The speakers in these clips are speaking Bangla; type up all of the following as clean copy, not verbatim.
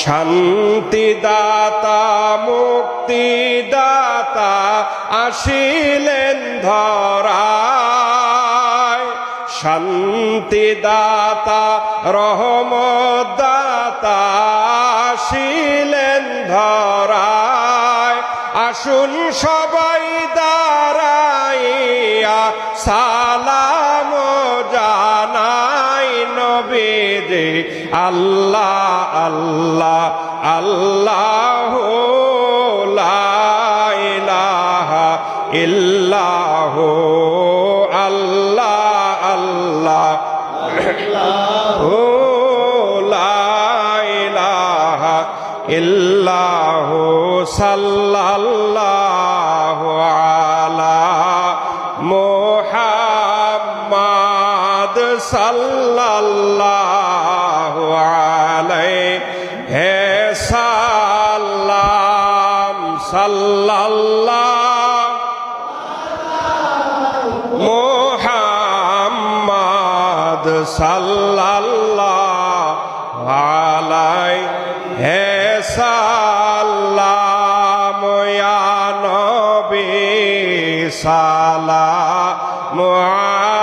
শান্তিদাতা মুক্তিদাতা আসিলেন ধরায়, শান্তিদাতা রহমতদাতা আসিলেন ধরায়। আসুন সবাই দাঁড়াইয়া সালাম জানাই নবীজি আল্লাহ আল্লাহ আল্লাহ লা ইলাহা ইল্লাহু আল্লাহ আল্লাহ লা ইলাহা ইল্লাহু সাল্লাল্লাহু আলা মুহাম্মাদ সাল্লাল্লাহু আলাইহি সাল্লাম সাল্লাল্লাহু মুহাম্মাদ সাল্লাল্লাহু আলাইহি সাল্লাম ইয়া নবী সালামু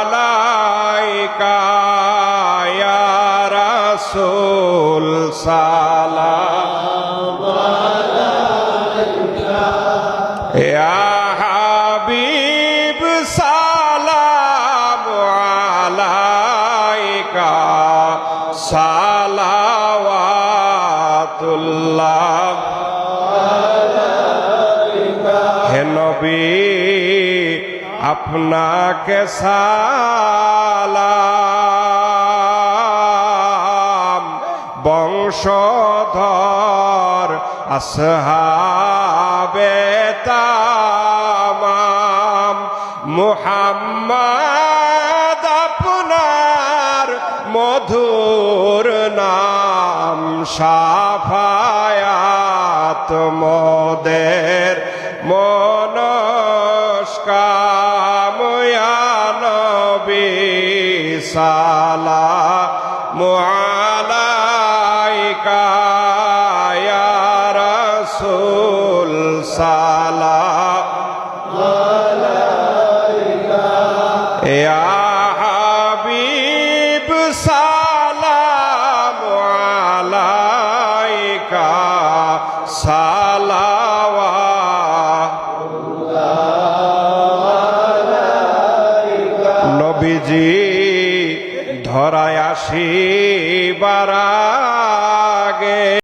আলাইকা ইয়া রাসূল সালামু আলাইকা ইয়া হাবিব সালামু আলাইকা সালাওয়াতুল্লাহ হে নবী আপনাকে সালাম, বংশধর আসহাবে তামাম মুহাম্মদ আপনার মধুর নাম, শাফায়াত মোদের মনস্কাম ইয়া নবী সালামু আলাইকা ইয়া রাসূল সালামু আলাইকা ইয়া হাবিব সালামু আলাইকা